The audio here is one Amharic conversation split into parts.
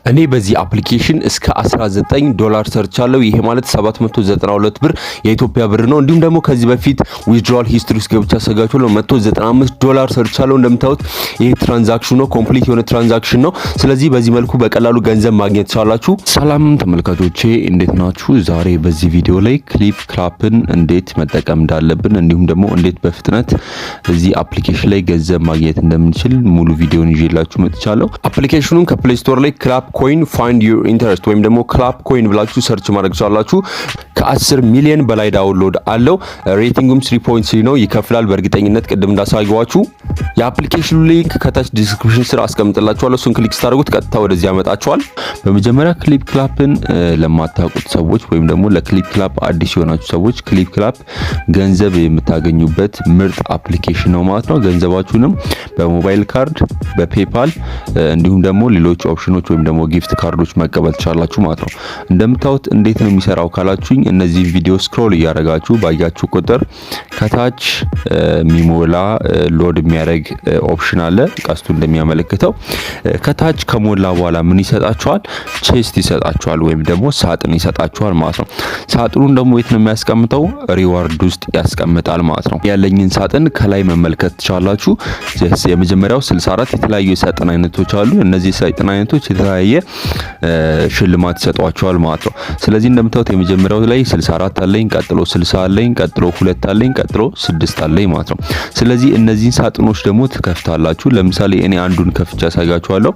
እኔ በዚህ አፕሊኬሽን እስከ $19 ሰርቻለሁ። ይሄ ማለት 792 ብር የኢትዮጵያ ብር ነው። እንዲሁም ደግሞ ከዚህ በፊት ዊዝድሮዋል ሂስትሪ ውስጥ ገብቻ ሰጋችኋለሁ $195 ሰርቻለሁ። እንደምታዩት ይሄ ትራንዛክሽን ነው፣ ኮምፕሊት የሆነ ትራንዛክሽን ነው። ስለዚህ በዚህ መልኩ በቀላሉ ገንዘብ ማግኘት ትችላላችሁ። ሰላም ተመልካቾቼ እንዴት ናችሁ? ዛሬ በዚህ ቪዲዮ ላይ ክሊፕክላፕን እንዴት መጠቀም እንዳለብን እንዲሁም ደግሞ እንዴት በፍጥነት እዚህ አፕሊኬሽን ላይ ገንዘብ ማግኘት እንደምንችል ሙሉ ቪዲዮን ይዤላችሁ መጥቻለሁ። አፕሊኬሽኑን ከፕሌይ ስቶር ላይ ክላፕ ኮይን ፋይንድ ዩር ኢንተረስት ወይም ደግሞ ክላፕ ኮይን ብላችሁ ሰርች ማድረግ ትችላላችሁ። ከ10 ሚሊዮን በላይ ዳውንሎድ አለው። ሬቲንጉም 3.3 ነው። ይከፍላል በእርግጠኝነት ቅድም እንዳሳየዋችሁ። የአፕሊኬሽኑ ሊንክ ከታች ዲስክሪፕሽን ስር አስቀምጥላችኋለሁ። እሱን ክሊክ ስታደርጉት ቀጥታ ወደዚህ ያመጣችኋል። በመጀመሪያ ክሊፕክላፕን ለማታውቁት ሰዎች ወይም ደግሞ ለክሊፕክላፕ አዲስ የሆናችሁ ሰዎች ክሊፕክላፕ ገንዘብ የምታገኙበት ምርጥ አፕሊኬሽን ነው ማለት ነው። ገንዘባችሁንም በሞባይል ካርድ፣ በፔፓል እንዲሁም ደግሞ ሌሎች ኦፕሽኖች ወይም ደግሞ ጊፍት ካርዶች መቀበል ትችላላችሁ ማለት ነው። እንደምታዩት እንዴት ነው የሚሰራው ካላችሁኝ እነዚህ ቪዲዮ ስክሮል እያደረጋችሁ ባያችሁ ቁጥር ከታች ሚሞላ ሎድ የሚያደርግ ኦፕሽን አለ። ቀስቱ እንደሚያመለክተው ከታች ከሞላ በኋላ ምን ይሰጣችኋል? ቼስት ይሰጣችኋል ወይም ደግሞ ሳጥን ይሰጣችኋል ማለት ነው። ሳጥኑን ደግሞ የት ነው የሚያስቀምጠው? ሪዋርድ ውስጥ ያስቀምጣል ማለት ነው። ያለኝን ሳጥን ከላይ መመልከት ትችላላችሁ። የመጀመሪያው 64 የተለያዩ የሳጥን አይነቶች አሉ። እነዚህ የሳጥን አይነቶች የተለያየ ሽልማት ይሰጧቸዋል ማለት ነው። ስለዚህ እንደምታዩት የመጀመሪያው ላይ 64 አለኝ፣ ቀጥሎ 60 አለኝ፣ ቀጥሎ 2 አለኝ፣ ቀጥሎ 6 አለኝ ማለት ነው። ስለዚህ እነዚህን ሳጥኖች ደግሞ ትከፍታላችሁ። ለምሳሌ እኔ አንዱን ከፍቻ ያሳያችኋለሁ።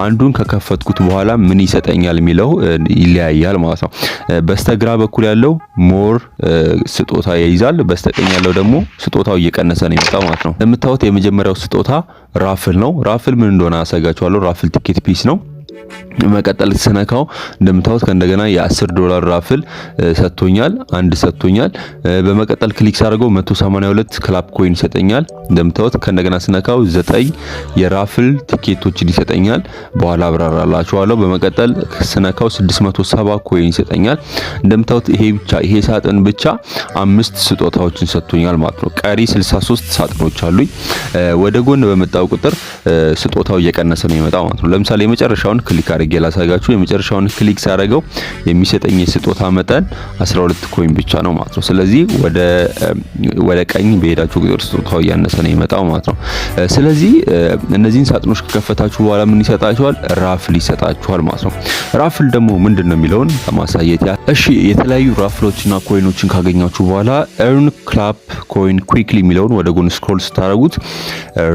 አንዱን ከከፈትኩት በኋላ ምን ይሰጠኛል የሚለው ይለያያል ማለት ነው። በስተግራ በኩል ያለው ሞር ስጦታ ይይዛል። በስተቀኝ ያለው ደግሞ ስጦታው እየቀነሰ ነው የሚመጣው ማለት ነው። እንደምታዩት የመጀመሪያው ስጦታ ራፍል ነው። ራፍል ምን እንደሆነ ያሳያችኋለሁ። ራፍል ቲኬት ፒስ ነው። መቀጠል ተሰነካው እንደምታዩት ከእንደገና $10 ራፍል ሰጥቶኛል፣ አንድ ሰጥቶኛል። በመቀጠል ክሊክ ሳደርገው 182 ክላፕ ኮይን ይሰጠኛል። እንደምታዩት ከእንደገና ስነካው 9 የራፍል ቲኬቶችን ይሰጠኛል። በኋላ አብራራላችኋለሁ። በመቀጠል ስነካው 670 ኮይን ይሰጠኛል። እንደምታዩት ይሄ ሳጥን ብቻ 5 ስጦታዎችን ሰጥቶኛል ማለት ነው። ቀሪ 63 ሳጥኖች አሉኝ። ወደ ጎን በመጣው ቁጥር ስጦታው እየቀነሰ ነው የሚመጣው ማለት ነው። ለምሳሌ የመጨረሻውን ክሊክ አድርጌ ላሳያችሁ። የመጨረሻውን ክሊክ ሳደርገው የሚሰጠኝ የስጦታ መጠን 12 ኮይን ብቻ ነው ማለት ነው። ስለዚህ ወደ ቀኝ በሄዳችሁ ቁጥር ስጦታው እያነሰ ነው የሚመጣው ማለት ነው። ስለዚህ እነዚህን ሳጥኖች ከከፈታችሁ በኋላ ምን ይሰጣችኋል? ራፍል ይሰጣችኋል ማለት ነው። ራፍል ደግሞ ምንድነው የሚለውን ለማሳየት እሺ፣ የተለያዩ ራፍሎችና ኮይኖችን ካገኛችሁ በኋላ earn clap coin quickly የሚለውን ወደ ጎን ስክሮል ስታደርጉት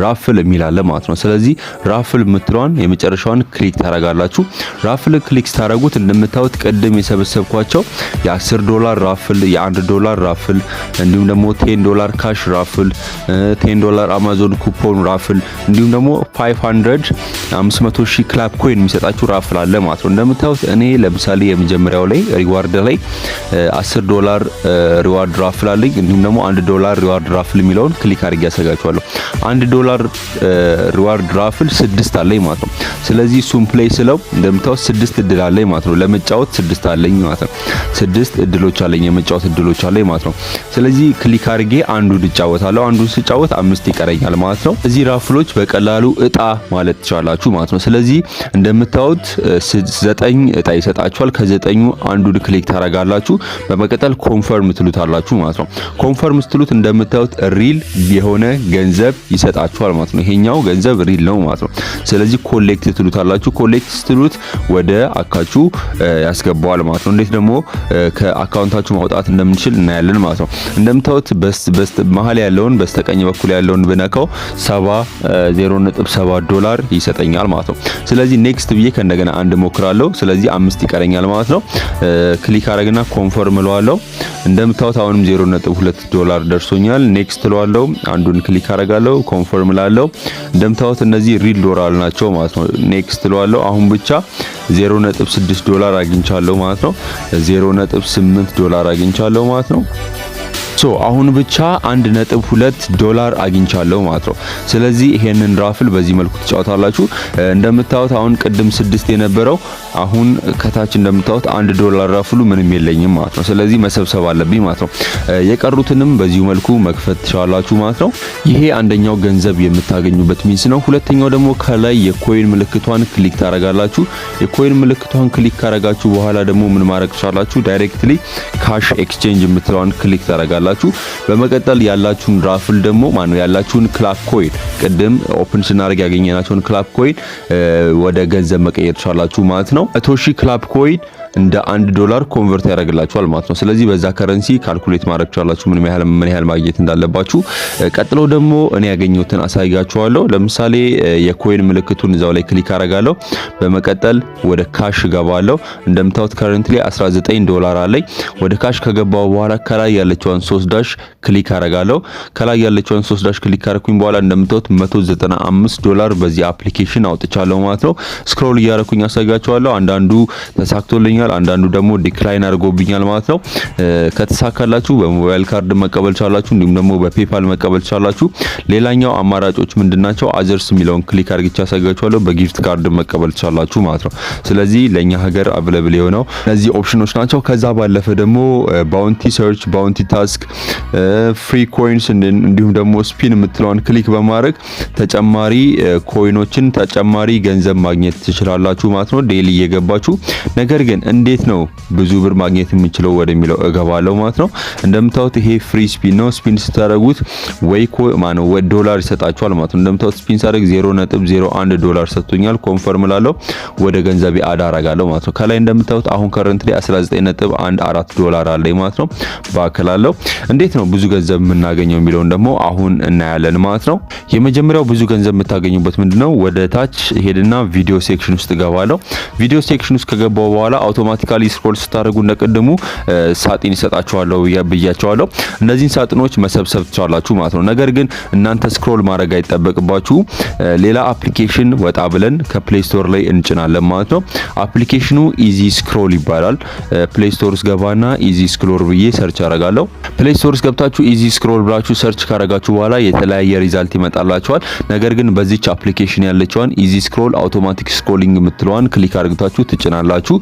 ራፍል የሚል አለ ማለት ነው። ስለዚህ ራፍል የምትለዋን የመጨረሻውን ክሊክ ታረጋላችሁ። ራፍል ክሊክ ታረጉት እንደምታዩት ቀደም የሰበሰብኳቸው $10 ራፍል፣ $1 ራፍል እንዲሁም ደግሞ $10 ካሽ ራፍል፣ $10 አማዞን ኩፖን ራፍል እንዲሁም ደግሞ 500,000 ክላፕ ኮይን የሚሰጣችሁ ራፍል አለ ማለት ነው። እንደምታዩት እኔ ለምሳሌ የመጀመሪያው ላይ ሪዋርድ ላይ $10 ሪዋርድ ራፍል አለኝ። እንዲሁም ደግሞ $1 ሪዋርድ ራፍል የሚለውን ክሊክ አድርጌ ያሳጋችኋለሁ። $1 ሪዋርድ ራፍል 6 አለኝ ማለት ነው። ስለዚህ ሱም ፕሌይ ስለው እንደምታውቁት 6 እድል አለኝ ማለት ነው። ለመጫወት 6 አለኝ ማለት ነው። 6 እድሎች አለኝ፣ የመጫወት እድሎች አለኝ ማለት ነው። ስለዚህ ክሊክ አድርጌ አንዱን እጫወታለሁ። አንዱን ስጫወት 5 ይቀረኛል ማለት ነው። እዚህ ራፍሎች በቀላሉ እጣ ማለት ትችላላችሁ ማለት ነው። ስለዚህ እንደምታውቁት 9 እጣ ይሰጣችኋል። ከ9ኙ አንዱን ክሊክ ታረጋላችሁ። በመቀጠል ኮንፈርም ትሉታላችሁ ማለት ነው። ኮንፈርም ስትሉት እንደምታውቁት ሪል የሆነ ገንዘብ ይሰጣችኋል ማለት ነው። ይሄኛው ገንዘብ ሪል ነው ማለት ነው። ስለዚህ ኮሌክት ትሉታላችሁ። ኮሌክት ስትሉት ወደ አካውንታችሁ ያስገባዋል ማለት ነው። እንዴት ደግሞ ከአካውንታችሁ ማውጣት እንደምንችል እናያለን ማለት ነው። እንደምታዩት መሀል ያለውን በስተቀኝ በኩል ያለውን ብነካው $0.7 ይሰጠኛል ማለት ነው። ስለዚህ ኔክስት ብዬ ከእንደገና አንድ ሞክራለሁ። ስለዚህ 5 ይቀረኛል ማለት ነው። ክሊክ አረግና ኮንፈርም እለዋለሁ። እንደምታዩት አሁንም $0.2 ደርሶኛል። ኔክስት እለዋለሁ። አንዱን ክሊክ አረጋለሁ፣ ኮንፈርም እላለሁ። እንደምታዩት እነዚህ ሪል ዶላር ናቸው ማለት ነው። ኔክስት እለዋለሁ። አሁን ብቻ $0.6 አግኝቻለሁ ማለት ነው። $0.8 አግኝቻለሁ ማለት ነው። አሁን ብቻ 1.2 ዶላር አግኝቻለሁ ማለት ነው። ስለዚህ ይሄንን ራፍል በዚህ መልኩ ተጫውታላችሁ። እንደምታዩት አሁን ቅድም 6 የነበረው አሁን ከታች እንደምታዩት 1 ዶላር ራፍሉ ምንም የለኝም ማለት ነው። ስለዚህ መሰብሰብ አለብኝ ማለት ነው። የቀሩትንም በዚሁ መልኩ መክፈት ትችላላችሁ ማለት ነው። ይሄ አንደኛው ገንዘብ የምታገኙበት ሚንስ ነው። ሁለተኛው ደግሞ ከላይ የኮይን ምልክቷን ክሊክ ታረጋላችሁ። የኮይን ምልክቷን ክሊክ ካረጋችሁ በኋላ ደግሞ ምን ማድረግ ትችላላችሁ? ዳይሬክትሊ ካሽ ኤክስቼንጅ የምትለዋን ክሊክ ታረጋላችሁ። በመቀጠል ያላችሁን ራፍል ደግሞ ማነው ያላችሁን ክላፕ ኮይን ቅድም ኦፕን ስናደርግ ያገኘናቸውን ክላፕ ኮይን ወደ ገንዘብ መቀየር ትችላላችሁ ማለት ነው። 100,000 ክላፕ ኮይን እንደ 1 ዶላር ኮንቨርት ያደርግላችኋል ማለት ነው። ስለዚህ በዛ ከረንሲ ካልኩሌት ማድረግ ትችላላችሁ ምን ያህል ማግኘት እንዳለባችሁ። ቀጥሎ ደግሞ እኔ ያገኘሁትን አሳያችኋለሁ። ለምሳሌ የኮይን ምልክቱን እዛው ላይ ክሊክ አረጋለሁ። በመቀጠል ወደ ካሽ ገባለሁ። እንደምታዩት ከረንትሊ 19 ዶላር አለኝ። ወደ ካሽ ከገባው በኋላ ከላይ ያለችውን 3 ዳሽ ክሊክ አረጋለሁ። ከላይ ያለችውን 3 ዳሽ ክሊክ ካረኩኝ በኋላ እንደምታዩት 195 ዶላር በዚህ አፕሊኬሽን አውጥቻለሁ ማለት ነው። ስክሮል እያረኩኝ አሳያችኋለሁ። አንዳንዱ ተሳክቶልኛል፣ አንዳንዱ ደግሞ ዲክላይን አድርጎብኛል ማለት ነው። ከተሳካላችሁ በሞባይል ካርድ መቀበል ቻላችሁ፣ እንዲሁም ደግሞ በፔፓል መቀበል ቻላችሁ። ሌላኛው አማራጮች ምንድናቸው? አዘርስ የሚለውን ክሊክ አድርጌ አሳያችኋለሁ። በጊፍት ካርድ መቀበል ቻላችሁ ማለት ነው። ስለዚህ ለኛ ሀገር አቬለብል የሆነው እነዚህ ኦፕሽኖች ናቸው። ከዛ ባለፈ ደግሞ ባውንቲ ሰርች፣ ባውንቲ ታስክ፣ ፍሪ ኮይንስ እንዲሁም ደግሞ ስፒን የምትለውን ክሊክ በማድረግ ተጨማሪ ኮይኖችን ተጨማሪ ገንዘብ ማግኘት ትችላላችሁ ማለት ነው። ዴሊ እየገባችሁ ነገር ግን እንዴት ነው ብዙ ብር ማግኘት የምንችለው ወደሚለው እገባለሁ ማለት ነው። እንደምታዩት ይሄ ፍሪ ስፒን ነው። ስፒን ስታደርጉት ወይ ዶላር ይሰጣችኋል ማለት ነው። እንደምታዩት ስፒን ሳደርግ 0.01 ዶላር ሰጥቶኛል። ኮንፈርም ላለው ወደ ገንዘቤ አድ አረጋለሁ ማለት ነው። ከላይ እንደምታዩት አሁን ከረንትሊ 19.14 ዶላር አለኝ ማለት ነው። ባከላለው እንዴት ነው ብዙ ገንዘብ የምናገኘው የሚለውን ደግሞ አሁን እናያለን ማለት ነው። የመጀመሪያው ብዙ ገንዘብ የምታገኙበት ምንድነው? ወደ ታች ሄድና ቪዲዮ ሴክሽን ውስጥ ገባለሁ። ቪዲዮ ሴክሽን ውስጥ ከገባው በኋላ አውቶማቲካሊ ስክሮል ስታደርጉ እንደቀደሙ ሳጥን ይሰጣችኋለሁ ብያችኋለሁ። እነዚህን ሳጥኖች መሰብሰብ ትችላላችሁ ማለት ነው። ነገር ግን እናንተ ስክሮል ማድረግ አይጠበቅባችሁ። ሌላ አፕሊኬሽን ወጣ ብለን ከፕሌይ ስቶር ላይ እንጭናለን ማለት ነው። አፕሊኬሽኑ ኢዚ ስክሮል ይባላል። ፕሌይ ስቶር ውስጥ ገባና ኢዚ ስክሮል ብዬ ሰርች አረጋለሁ። ፕሌይ ስቶር ውስጥ ገብታችሁ ኢዚ ስክሮል ብላችሁ ሰርች ካረጋችሁ በኋላ የተለያየ ሪዛልት ይመጣላችኋል። ነገር ግን በዚች አፕሊኬሽን ያለችዋን ኢዚ ስክሮል አውቶማቲክ ስክሮሊንግ የምትለዋን ክሊክ አድርጋችሁ ትጭናላችሁ።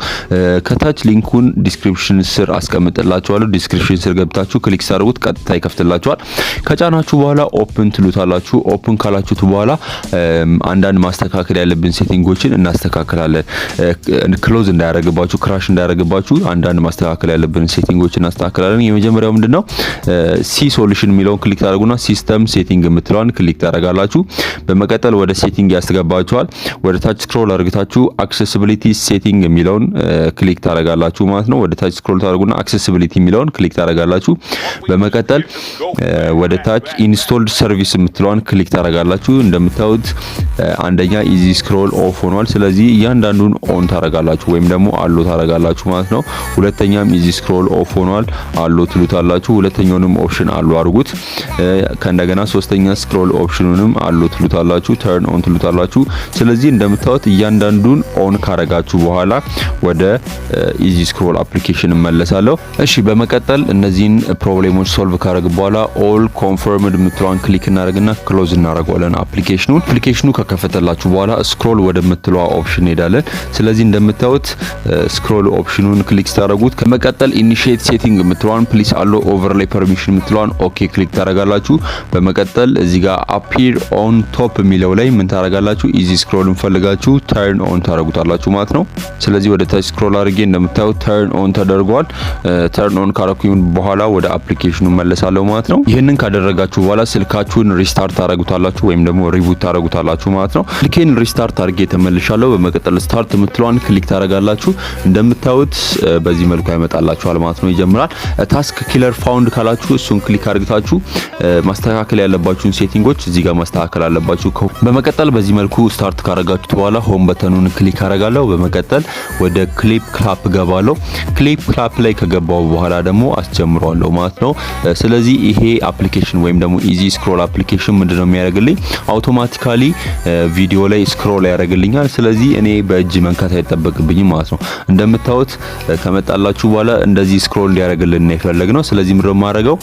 ከታች ሊንኩን ዲስክሪፕሽን ስር አስቀምጥላችኋለሁ። ዲስክሪፕሽን ስር ገብታችሁ ክሊክ ሳደርጉት ቀጥታ ይከፍትላችኋል። ከጫናችሁ በኋላ ኦፕን ትሉታላችሁ። ኦፕን ካላችሁት በኋላ አንዳንድ ማስተካከል ያለብን ሴቲንጎችን እናስተካክላለን። ክሎዝ እንዳያረግባችሁ፣ ክራሽ እንዳያረግባችሁ አንዳንድ ማስተካከል ያለብን ሴቲንጎችን እናስተካክላለን። የመጀመሪያው ምንድነው? ሲ ሶሉሽን የሚለውን ክሊክ ታደርጉና ሲስተም ሴቲንግ የምትለዋን ክሊክ ታደርጋላችሁ። በመቀጠል ወደ ሴቲንግ ያስገባችኋል። ወደ ታች ስክሮል አድርጋችሁ አክሰሲቢሊቲ ሴቲንግ የሚለውን ክሊክ ታረጋላችሁ ማለት ነው። ወደ ታች ስክሮል ታደርጉና አክሰሲቢሊቲ የሚለውን ክሊክ ታረጋላችሁ። በመቀጠል ወደ ታች ኢንስቶልድ ሰርቪስ የምትለዋን ክሊክ ታረጋላችሁ። እንደምታዩት አንደኛ ኢዚ ስክሮል ኦፍ ሆኗል። ስለዚህ እያንዳንዱን ኦን ታረጋላችሁ ወይም ደግሞ አሎ ታረጋላችሁ ማለት ነው። ሁለተኛም ኢዚ ስክሮል ኦፍ ሆኗል፣ አሎ ትሉታላችሁ። ሁለተኛውንም ኦፕሽን አሎ አድርጉት። ከእንደገና ሶስተኛ ስክሮል ኦፕሽኑንም አሎ ትሉታላችሁ፣ ተርን ኦን ትሉታላችሁ። ስለዚህ እንደምታዩት እያንዳንዱን ኦን ካረጋችሁ በኋላ ወደ ኢዚ ስክሮል አፕሊኬሽን እመለሳለሁ። እሺ በመቀጠል እነዚህን ፕሮብሌሞች ሶልቭ ካረግ በኋላ ኦል ኮንፈርምድ የምትለዋን ክሊክ እናደርግና ክሎዝ እናደርገዋለን አፕሊኬሽኑን። አፕሊኬሽኑ ከከፈተላችሁ በኋላ ስክሮል ወደምትለዋ ኦፕሽን ሄዳለን። ስለዚህ እንደምታዩት ስክሮል ኦፕሽኑን ክሊክ ታደርጉት። ከመቀጠል ኢኒሺየት ሴቲንግ የምትለዋን ፕሊስ አሎ ኦቨርሌይ ፐርሚሽን የምትለዋን ኦኬ ክሊክ ታደርጋላችሁ። በመቀጠል እዚህ ጋር አፒር ኦን ቶፕ የሚለው ላይ ምን ታደርጋላችሁ? ኢዚ ስክሮልን ፈልጋችሁ ተርን ኦን ታደርጉታላችሁ ማለት ነው። ስለዚህ ወደ ታች ስክሮል አድርጌ እንደምታዩት ተርን ኦን ተደርጓል። ተርን ኦን ካረኩኝ በኋላ ወደ አፕሊኬሽኑ መለሳለሁ ማለት ነው። ይሄንን ካደረጋችሁ በኋላ ስልካችሁን ሪስታርት ታረጉታላችሁ ወይም ደግሞ ሪቡት ታረጉታላችሁ ማለት ነው። ስልኬን ሪስታርት አድርጌ ተመልሻለሁ። በመቀጠል ስታርት የምትለዋን ክሊክ ታረጋላችሁ። እንደምታዩት በዚህ መልኩ ያመጣላችኋል ማለት ነው። ይጀምራል። ታስክ ኪለር ፋውንድ ካላችሁ እሱን ክሊክ አድርጋችሁ ማስተካከል ያለባችሁን ሴቲንጎች እዚህ ጋር ማስተካከል አለባችሁ። በመቀጠል በዚህ መልኩ ስታርት ካረጋችሁት በኋላ ሆም በተኑን ክሊክ አረጋለሁ። በመቀጠል ወደ ክሊፕ ክሊፕክላፕ ገባለሁ። ክሊፕክላፕ ላይ ከገባው በኋላ ደግሞ አስጀምሯለሁ ማለት ነው። ስለዚህ ይሄ አፕሊኬሽን ወይም ደግሞ ኢዚ ስክሮል አፕሊኬሽን ምንድነው የሚያደርግልኝ? አውቶማቲካሊ ቪዲዮ ላይ ስክሮል ያደርግልኛል። ስለዚህ እኔ በእጅ መንካት አይጠበቅብኝም ማለት ነው። እንደምታዩት ከመጣላችሁ በኋላ እንደዚህ ስክሮል እንዲያደርግልን የፈለግነው። ስለዚህ ምንድነው ማድረገው?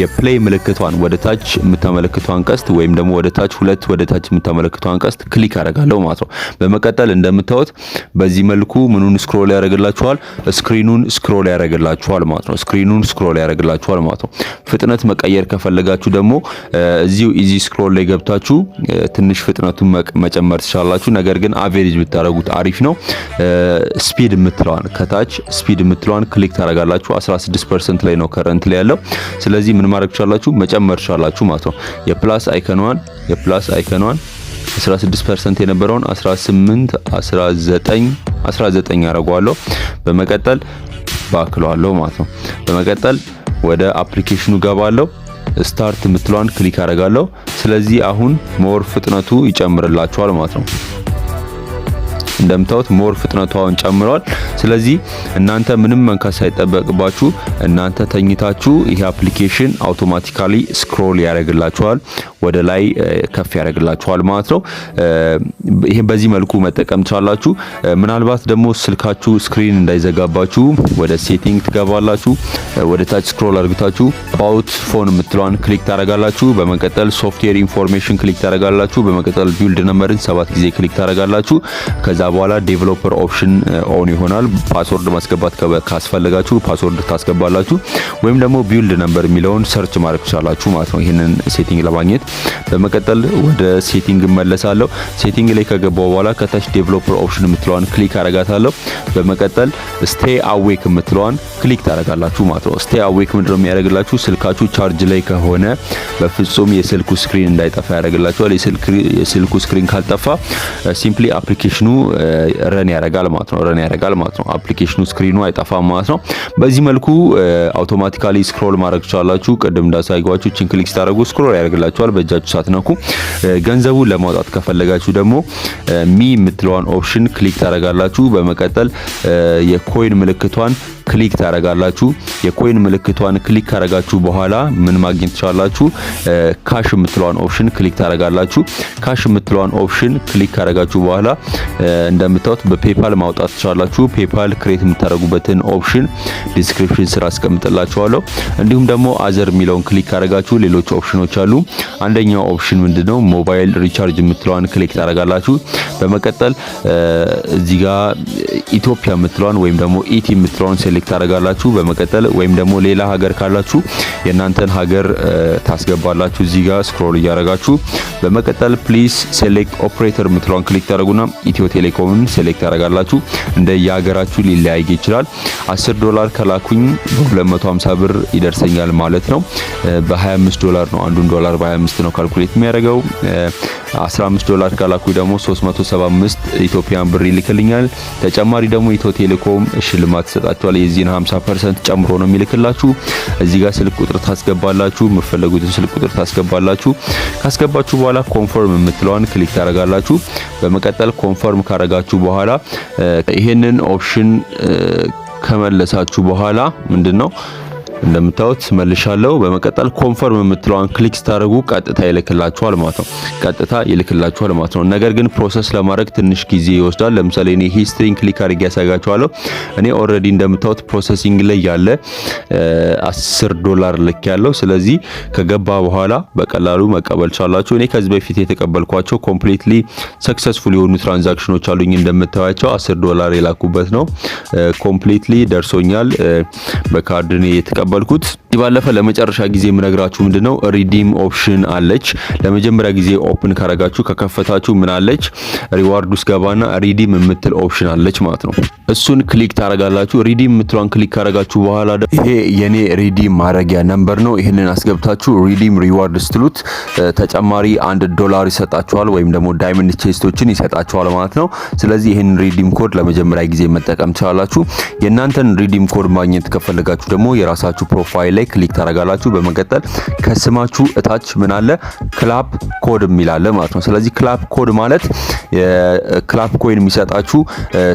የፕሌይ ምልክቷን ወደ ታች የምታመለክቷን ቀስት ወይም ደግሞ ወደ ታች ሁለት ወደ ታች የምታመለክቷን ቀስት ክሊክ አደርጋለሁ ማለት ነው። በመቀጠል እንደምታዩት በዚህ መልኩ ምኑን ስክሮል ያደርግላችኋል? ስክሪኑን ስክሮል ያደርግላችኋል ማለት ነው። ስክሪኑን ስክሮል ያደርግላችኋል ማለት ነው። ፍጥነት መቀየር ከፈለጋችሁ ደግሞ እዚሁ ኢዚ ስክሮል ላይ ገብታችሁ ትንሽ ፍጥነቱን መጨመር ትችላላችሁ። ነገር ግን አቨሬጅ ብታረጉት አሪፍ ነው። ስፒድ የምትለዋን ከታች ስፒድ የምትለዋን ክሊክ ታደርጋላችሁ። 16% ላይ ነው ከረንት ላይ ያለው። ስለዚህ ምን ማድረግ ትችላላችሁ? መጨመር ትችላላችሁ ማለት ነው። የፕላስ አይከኗን 16% የነበረውን 18 19 አረጋለሁ። በመቀጠል ባክለዋለሁ ማለት ነው። በመቀጠል ወደ አፕሊኬሽኑ ገባለሁ። ስታርት የምትለዋን ክሊክ አደርጋለሁ። ስለዚህ አሁን ሞር ፍጥነቱ ይጨምርላችኋል ማለት ነው። እንደምታዩት ሞር ፍጥነቱ አሁን ጨምሯል። ስለዚህ እናንተ ምንም መንካት ሳይጠበቅባችሁ እናንተ ተኝታችሁ ይሄ አፕሊኬሽን አውቶማቲካሊ ስክሮል ያደርግላችኋል፣ ወደ ላይ ከፍ ያደርግላችኋል ማለት ነው። ይሄን በዚህ መልኩ መጠቀም ትችላላችሁ። ምናልባት ደግሞ ስልካችሁ ስክሪን እንዳይዘጋባችሁ ወደ ሴቲንግ ትገባላችሁ። ወደ ታች ስክሮል አድርጋችሁ አባውት ፎን የምትለዋን ክሊክ ታደርጋላችሁ። በመቀጠል ሶፍትዌር ኢንፎርሜሽን ክሊክ ታደርጋላችሁ። በመቀጠል ቢልድ ነምበርን 7 ጊዜ ክሊክ ታደርጋላችሁ። ከዛ በኋላ ዴቨሎፐር ኦፕሽን ኦን ይሆናል። ፓስወርድ ማስገባት ካስፈልጋችሁ ፓስወርድ ታስገባላችሁ፣ ወይም ደግሞ ቢልድ ነምበር የሚለውን ሰርች ማድረግ ትችላላችሁ ማለት ነው ይሄንን ሴቲንግ ለማግኘት። በመቀጠል ወደ ሴቲንግ መለሳለሁ። ሴቲንግ ላይ ከገባው በኋላ ከታች ዴቨሎፐር ኦፕሽን የምትለዋን ክሊክ አደርጋታለሁ። በመቀጠል ስቴይ አዌክ የምትለዋን ክሊክ ታደርጋላችሁ ማለት ነው። ስቴይ አዌክ ምንድነው የሚያደርግላችሁ? ስልካችሁ ቻርጅ ላይ ከሆነ በፍጹም የስልኩ ስክሪን እንዳይጠፋ ያደርግላችኋል። የስልኩ ስክሪን ካልጠፋ ሲምፕሊ አፕሊኬሽኑ ረን ያደርጋል ማለት ነው። አፕሊኬሽኑ ስክሪኑ አይጠፋም ማለት ነው። በዚህ መልኩ አውቶማቲካሊ ስክሮል ማድረግ ትችላላችሁ። ቅድም እንዳሳየኋችሁ ቺን ክሊክ ስታደርጉ ስክሮል ያደርግላችኋል በእጃችሁ ሳትነኩ። ገንዘቡን ለማውጣት ከፈለጋችሁ ደግሞ ሚ የምትለዋን ኦፕሽን ክሊክ ታደርጋላችሁ። በመቀጠል የኮይን ምልክቷን ክሊክ ታደርጋላችሁ። የኮይን ምልክቷን ክሊክ ካደረጋችሁ በኋላ ምን ማግኘት ትችላላችሁ? ካሽ የምትለዋን ኦፕሽን ክሊክ ታደርጋላችሁ። ካሽ የምትለዋን ኦፕሽን ክሊክ ካደረጋችሁ በኋላ እንደምታዩት በፔፓል ማውጣት ትችላላችሁ። ፔፓል ክሬት የምታደርጉበትን ኦፕሽን ዲስክሪፕሽን ስራ አስቀምጥላችኋለሁ። እንዲሁም ደግሞ አዘር የሚለውን ክሊክ ካደረጋችሁ ሌሎች ኦፕሽኖች አሉ። አንደኛው ኦፕሽን ምንድነው? ሞባይል ሪቻርጅ የምትለዋን ክሊክ ታደርጋላችሁ። በመቀጠል እዚህ ጋር ኢትዮጵያ የምትለዋን ወይም ደግሞ ኢቲ የምትለዋን ሴሌክት ታደርጋላችሁ። በመቀጠል ወይም ደግሞ ሌላ ሀገር ካላችሁ የእናንተን ሀገር ታስገባላችሁ እዚህ ጋር ስክሮል እያደረጋችሁ። በመቀጠል ፕሊዝ ሴሌክት ኦፕሬተር የምትለዋን ክሊክ ታደርጉና ኢትዮ ቴሌኮምን ሴሌክት ታደርጋላችሁ። እንደ የሀገራችሁ ሊለያይ ይችላል። $10 ከላኩኝ በ250 ብር ይደርሰኛል ማለት ነው። በ$25 ነው። አንዱን ዶላር በ25 ነው ካልኩሌት የሚያደርገው። $15 ከላኩኝ ደግሞ 375 ኢትዮጵያን ብር ይልክልኛል። ተጨማሪ ደግሞ ኢትዮ ቴሌኮም ሽልማት ይሰጣችኋል። የዚህን 50% ጨምሮ ነው የሚልክላችሁ። እዚህ ጋር ስልክ ቁጥር ታስገባላችሁ። የምትፈልጉትን ስልክ ቁጥር ታስገባላችሁ። ካስገባችሁ በኋላ ኮንፈርም የምትለዋን ክሊክ ታደርጋላችሁ። በመቀጠል ኮንፈርም ካደረጋችሁ በኋላ ይሄንን ኦፕሽን ከመለሳችሁ በኋላ ምንድነው እንደምታዩት መልሻለሁ። በመቀጠል ኮንፈርም የምትለዋን ክሊክ ስታደርጉ ቀጥታ ይልክላችኋል ማለት ነው። ነገር ግን ፕሮሰስ ለማድረግ ትንሽ ጊዜ ይወስዳል። ለምሳሌ እኔ ሂስትሪን ክሊክ አድርጌ ያሳያችኋለሁ። እኔ ኦሬዲ እንደምታዩት ፕሮሰሲንግ ላይ ያለ $10 ልክ ያለው። ስለዚህ ከገባ በኋላ በቀላሉ መቀበል ቻላችሁ። እኔ ከዚህ በፊት የተቀበልኳቸው ኮምፕሊትሊ ሰክሰስፉል የሆኑ ትራንዛክሽኖች አሉኝ። እንደምታዩቸው $10 የላኩበት ነው። ኮምፕሊትሊ ደርሶኛል በካርድ ነው የተቀበልኩት። ባለፈ ለመጨረሻ ጊዜ የምነግራችሁ ምንድነው ሪዲም ኦፕሽን አለች። ለመጀመሪያ ጊዜ ኦፕን ካረጋችሁ ከከፈታችሁ ምን አለች? ሪዋርድ ውስጥ ገባና ሪዲም የምትል ኦፕሽን አለች ማለት ነው። እሱን ክሊክ ታረጋላችሁ። ሪዲም የምትሏን ክሊክ ካረጋችሁ በኋላ ይሄ የኔ ሪዲም ማድረጊያ ነምበር ነው። ይሄንን አስገብታችሁ ሪዲም ሪዋርድ ስትሉት ተጨማሪ $1 ይሰጣችኋል ወይም ደግሞ ዳይመንድ ቼስቶችን ይሰጣችኋል ማለት ነው። ስለዚህ ይሄን ሪዲም ኮድ ለመጀመሪያ ጊዜ መጠቀም ትችላላችሁ። የእናንተን ሪዲም ኮድ ማግኘት ከፈለጋችሁ ደግሞ የራሳችሁ ስማችሁ ፕሮፋይል ላይ ክሊክ ታረጋላችሁ። በመቀጠል ከስማችሁ እታች ምን አለ ክላፕ ኮድ የሚላለ ማለት ነው። ስለዚህ ክላፕ ኮድ ማለት የክላፕ ኮይን የሚሰጣችሁ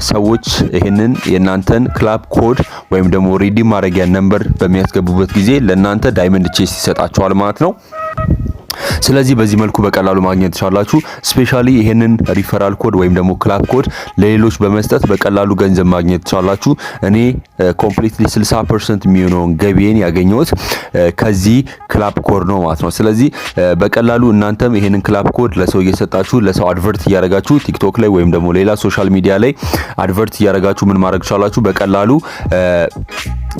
ሰዎች ይሄንን የናንተን ክላፕ ኮድ ወይም ደግሞ ሪዲም ማድረጊያ ነምበር በሚያስገቡበት ጊዜ ለናንተ ዳይመንድ ቼስ ይሰጣችኋል ማለት ነው። ስለዚህ በዚህ መልኩ በቀላሉ ማግኘት ትችላላችሁ። ስፔሻሊ ይሄንን ሪፈራል ኮድ ወይም ደግሞ ክላፕ ኮድ ለሌሎች በመስጠት በቀላሉ ገንዘብ ማግኘት ትችላላችሁ። እኔ ኮምፕሊትሊ 60% የሚሆነውን ገቢዬን ያገኘሁት ከዚህ ክላፕ ኮድ ነው ማለት ነው። ስለዚህ በቀላሉ እናንተም ይሄንን ክላፕ ኮድ ለሰው እየሰጣችሁ ለሰው አድቨርት እያደረጋችሁ ቲክቶክ ላይ ወይም ደግሞ ሌላ ሶሻል ሚዲያ ላይ አድቨርት እያደረጋችሁ ምን ማድረግ ትችላላችሁ በቀላሉ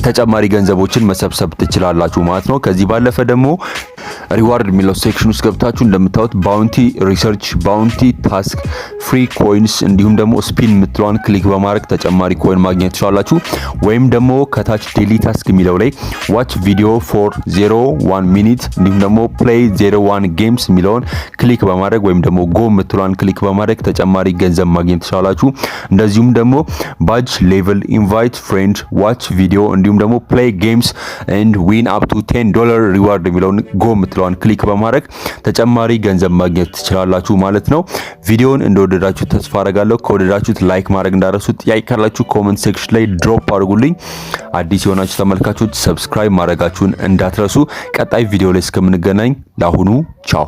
ተጨማሪ ገንዘቦችን መሰብሰብ ትችላላችሁ ማለት ነው። ከዚህ ባለፈ ደግሞ ሪዋርድ የሚለው ሴክሽን ውስጥ ገብታችሁ እንደምታዩት ባውንቲ ሪሰርች፣ ባውንቲ ታስክ፣ ፍሪ ኮይንስ እንዲሁም ደግሞ ስፒን የምትለዋን ክሊክ በማድረግ ተጨማሪ ኮይን ማግኘት ትችላላችሁ። ወይም ደግሞ ከታች ዴሊ ታስክ የሚለው ላይ ዋች ቪዲዮ ፎር 01 ሚኒት እንዲሁም ደግሞ ፕሌይ 01 ጌምስ የሚለውን ክሊክ በማድረግ ወይም ደግሞ ጎ የምትለዋን ክሊክ በማድረግ ተጨማሪ ገንዘብ ማግኘት ትችላላችሁ። እንደዚሁም ደግሞ ባጅ ሌቭል፣ ኢንቫይት ፍሬንድ፣ ዋች ቪዲዮ እንዲሁም ደግሞ ፕሌይ ጌምስ ኤንድ ዊን አፕ ቱ $10 ሪዋርድ የሚለውን ጎ የምትለዋን ክሊክ በማድረግ ተጨማሪ ገንዘብ ማግኘት ትችላላችሁ ማለት ነው። ቪዲዮውን እንደወደዳችሁ ተስፋ አደርጋለሁ። ከወደዳችሁት ላይክ ማድረግ እንዳትረሱ። ጥያቄ ካላችሁ ኮሜንት ሴክሽን ላይ ድሮፕ አድርጉልኝ። አዲስ የሆናችሁ ተመልካቾች ሰብስክራይብ ማድረጋችሁን እንዳትረሱ። ቀጣይ ቪዲዮ ላይ እስከምንገናኝ ለአሁኑ ቻው።